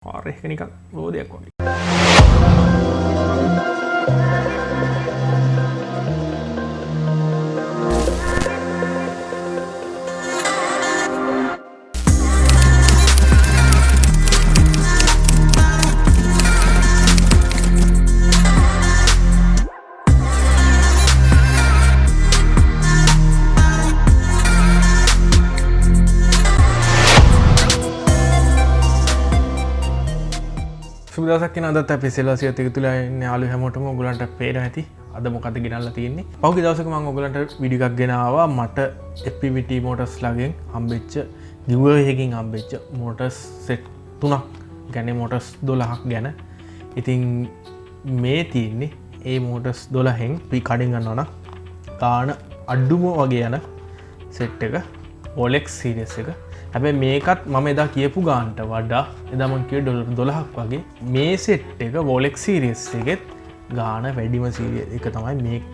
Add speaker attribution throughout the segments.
Speaker 1: Car එක නිකන් රෝදයක් වගේ. දවසක් කියන අදත් අපි සෙල්වාසියත් එක තුල ඉන්න යාළු හැමෝටම ඔයගලන්ට පේනවා ඇති අද මොකද ගෙනල්ලා තියෙන්නේ. පහුගිය දවසක මම ඔයගලන්ට වීඩියෝ එකක් ගෙනාවා මට FPV මෝටර්ස් ලාගෙන් හම්බෙච්ච giveaway එකකින් හම්බෙච්ච මෝටර්ස් සෙට් 3ක් ගැන මෝටර්ස් 12ක් ගැන. ඉතින් මේ තියෙන්නේ ඒ මෝටර්ස් 12න් අපි කඩින් ගන්නවා නම් ගාන අඩුම වගේ යන සෙට් එක volex series එක. හැබැයි මේකත් මම එදා කියපු ගානට වඩා එදා මම කිව්වේ ඩොලර් 12ක් වගේ මේ සෙට් එක volex series එකෙත් ගාන වැඩිම series එක තමයි මේක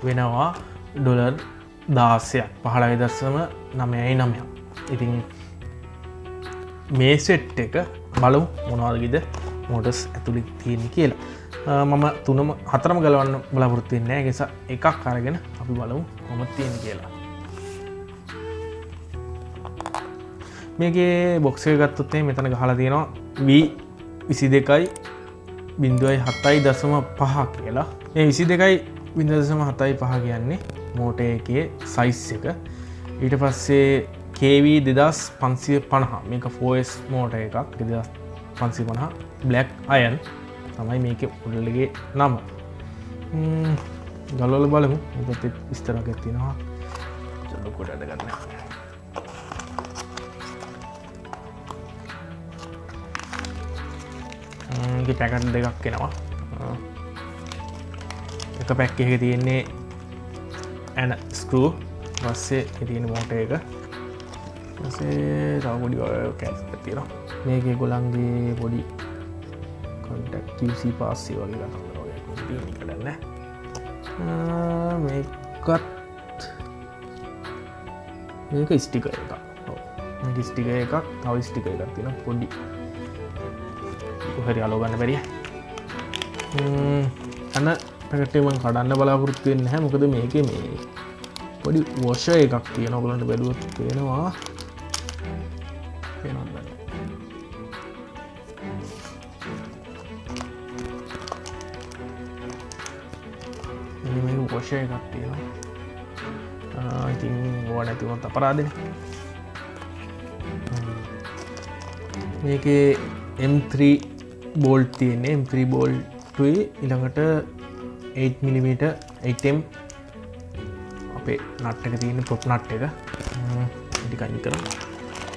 Speaker 1: වෙනවා ඩොලර් 16ක් 15.99. ඉතින් මේ සෙට් එක බලමු මොනවද මෝටර්ස් ඇතුලේ තියෙන්නේ කියලා. මම හතරම ගලවන්න බලාපොරොත්තු වෙන්නේ නැහැ. ඒ නිසා එකක් අරගෙන අපි බලමු කොහොමද තියෙන්නේ කියලා. මේකේ බොක්ස් එක ගත්තොත් මෙතන ගහලා තියෙනවා V22.7.5 කියලා. මේ 22.7.5 කියන්නේ මෝටර් එකේ සයිස් එක. ඊට පස්සේ kV 2550 මේක 4S මෝටර් එකක් 2550 black iron තමයි මේකේ මොඩල් නම. ගලවලා බලමු. මේකත් විස්තරයක් තියෙනවා. චලෝ කොටට ගන්න. පැකට් දෙකක් එනවා. එක පැක් එක තියෙන්නේ ඇන ස්ක්‍රූ පස්සේ තියෙන මෝටර් එක පස්සේ තව පොඩි කැස් එකක් තියෙනවා. මේකේ ගොල්ලන්ගේ පොඩි කොන්ටැක්ට් QC පාස් වගේ කතාවක් වගේ කොටින් එකට නැහැ. මේක ස්ටිකර් එකක්. ඔව්. මේක ස්ටිකර් එකක් තව ස්ටිකර් එකක් තියෙනවා පොඩි හරි අලෝගන්න බැරිය. අන්න පැකට් එක මම කඩන්න බලාපොරොත්තු වෙන්නේ නැහැ. මොකද මේකේ මේ පොඩි වොෂර් එකක් තියෙනවා. ඔයගලන්ට බැලුවොත් පේනවා. පේනවද? මේ වොෂර් එකක් තියෙනවා. ඉතින් ඕවා නැති වුණත් අපරාධනේ. මේකේ M3 බෝල්ට් තියෙන්නේ. M3 බෝල්ට්ුයි ඊළඟට 8mm 8M අපේ නට් එක තියෙන ප්‍රොප් නට් එක. ටිකක් අයින් කරමු.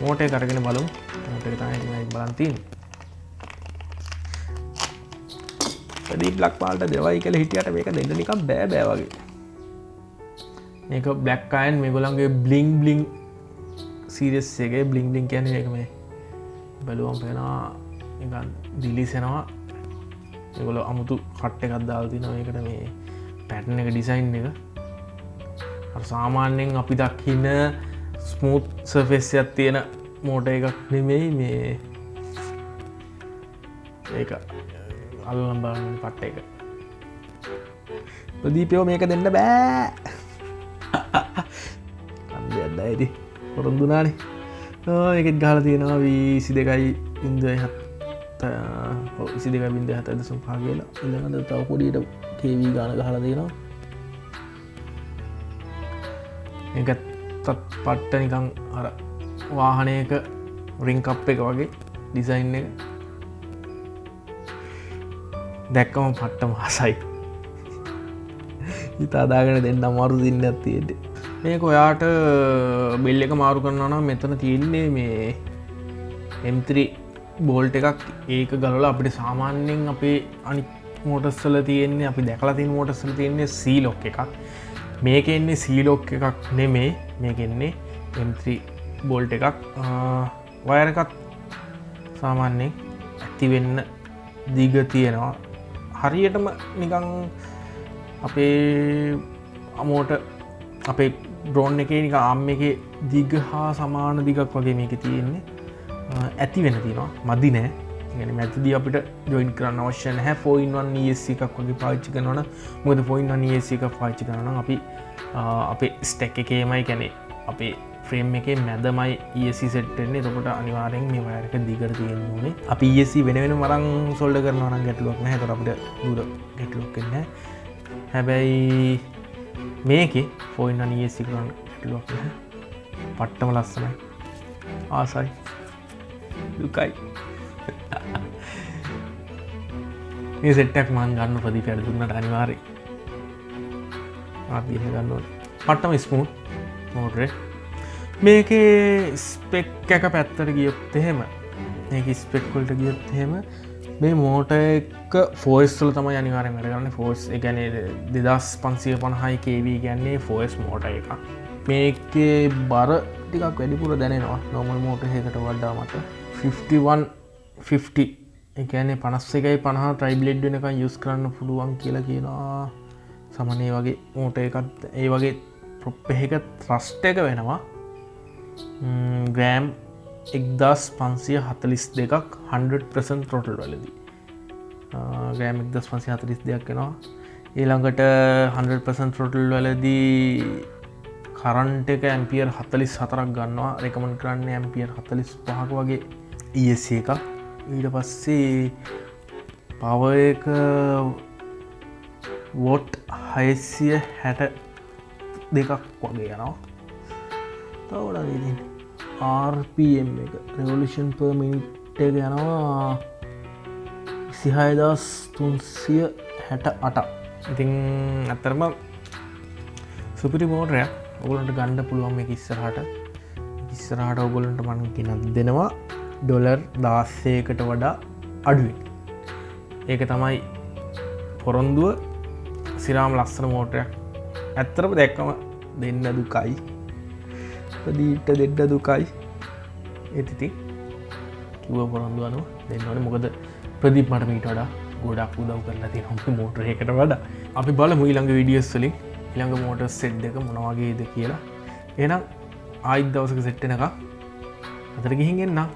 Speaker 1: මෝටර් එක අරගෙන බලමු. මෝටර් එක තමයි ඉතින් බලන් තියෙන්නේ. ප්‍රදීප් බ්ලැක් පාල්ට දෙවයි කියලා හිටියට මේක දෙන්න නිකන් බෑ වගේ. මේක බ්ලැක් අයන් මේගොල්ලන්ගේ බ්ලින්ග් බ්ලින්ග් සීරීස් එකේ බ්ලින්ග් බ්ලින්ග් කියන්නේ මේක මේ බලුවම් පේනවා නිකන් දිලිසෙනවා. ඒගොල්ලෝ අමුතු කට් එකක් දාලා තිනවා. මේකට මේ පැටර්න් එක ඩිසයින් එක අර සාමාන්‍යයෙන් අපි දකින ස්මූත් සර්ෆේස් එකක් තියෙන මෝටර් එකක් නෙමෙයි මේ. ඒක අල්ලන්න බලන්න කට් එක. ප්‍රදීපයෝ මේක දෙන්න බෑ. අම්බියක් දැයිදි පොරොන්දුනානේ. ඒකෙත් ගහලා තියෙනවා V22.7.5 කියලා. ඊළඟට තව පොඩියට kV ගාන ගහලා තියෙනවා. ඒකත් පට්ට නිකන් අර වාහනයක රින් කප් එක වගේ ඩිසයින් එක. දැක්කම පට්ටම ආසයි. හිතාදාගෙන දෙන්න අමාරු දින්නක් තියෙන්නේ. මේක ඔයාට බෙල් එක මාරු කරනවා නම් මෙතන තියෙන්නේ මේ M3 බෝල්ට් එකක්. ඒක ගලවලා අපිට සාමාන්‍යයෙන් අපේ අනිත් මෝටර්ස් වල තියෙන්නේ අපි දැකලා තියෙන මෝටර්ස් වල තියෙන්නේ C-lock එකක්. මේකේ ඉන්නේ C-lock එකක් නෙමෙයි. මේකේ ඉන්නේ M3 බෝල්ට් එකක්. වයර් එකත් සාමාන්‍යයෙන් ඇති වෙන්න දිග තියෙනවා. හරියටම නිකන් අපේ මෝටර් අපේ ඩ්‍රෝන් එකේ නිකන් ආම් එකේ දිග හා සමාන දිගක් වගේ මේකේ තියෙන්නේ. ඇති වෙන තියෙනවා මදි නෑ. ගැන මැතිදී අපිට ජොයින් කරන්න අවශ්‍ය නැහැ 4-in-1 ESC එකක් වගේ පාවිච්චි කරනවනම් මොකද 4-in-1 ESC එකක් පාවිච්චි කරනවා නම් අපි අපේ ස්ටැක් එකේමයි කියන්නේ අපේ ෆ්‍රේම් එකේ මැදමයි ESC සෙට් වෙන්නේ. එතකොට අනිවාර්යෙන් මේ වයර් එක දිගට තියෙන්න ඕනේ. අපි ESC වෙන වෙනම අරන් සෝල්ඩර් කරනවා නම් ගැටලුවක් නැහැ. එතකොට අපිට දුර ගැටලුවක් වෙන්නේ නැහැ. හැබැයි මේකේ 4-in-1 ESC කරන ගැටලුවක් නැහැ. පට්ටම ලස්සනයි. ආසයි. දුකයි. මේ සෙට් එකක් මම ගන්න ප්‍රතිපල දුන්නට අනිවාර්යයෙන් ආත් ගන්න ඕනේ. පට්ටම ස්මූත් මෝටරේ. මේකේ ස්පෙක් එක පැත්තට ගියොත් එහෙම මේකේ ස්පෙක් වලට ගියොත් එහෙම මේ මෝටර් එක ෆෝස් වල තමයි අනිවාර්යෙන් වැඩ කරන්නේ. ෆෝස් ඒ කියන්නේ 2550 kV කියන්නේ ෆෝස් මෝටර් එකක්. මේකේ බර ටිකක් වැඩිපුර දැනෙනවා නෝමල් මෝටර් එකකට වඩා මට 5150 ඒ කියන්නේ 5150 ට්‍රයි බ්ලේඩ් වෙනකන් යූස් කරන්න පුළුවන් කියලා කියනවා. සමහරේ වගේ මෝටර් එකක් ඒ වගේ ප්‍රොප් එක ත්‍රස්ට් එක වෙනවා ග්‍රෑම් 1542ක් 100% ටොටල් වලදී ග්‍රෑම් 1542ක් වෙනවා. ඊළඟට 100% ටොටල් වලදී කරන්ට් එක ඇම්පියර් 44ක් ගන්නවා. රෙකමන්ඩ් කරන්නේ ඇම්පියර් 45ක වගේ ESC එකක්. ඊට පස්සේ පවර් එක වොට් 662ක් වගේ යනවා. තවඩ RPM එක රෙවොලුෂන් per minute එක යනවා 26368. ඉතින් අතරම සුපිරි මෝටරයක් ඔයගොල්ලන්ට ගන්න පුළුවන් මේක ඉස්සරහට ඔයගොල්ලන්ට මම කියනක් දෙනවා $16කට වඩා අඩුවෙන්. ඒක තමයි පොරොන්දුව. සිරාම ලස්සන මෝටරයක්. ඇත්තටම දැක්කම දෙන්න දුකයි. ප්‍රදීප්ට දෙන්න දුකයි. ඒත් ඉතින් කිව්ව පොරොන්දු අනුව දෙන්න ඕනේ. මොකද ප්‍රදීප් මට මීට වඩා ගොඩක් උදව් කරලා තියෙනවා මෝටර් එකකට වඩා. අපි බලමු ඊළඟ වීඩියෝස් වලින් ඊළඟ මෝටර් සෙට් එක මොන වගේද කියලා. එහෙනම් ආයිත් දවසක සෙට් වෙනකම් අතට ගිහින් එන්නම්.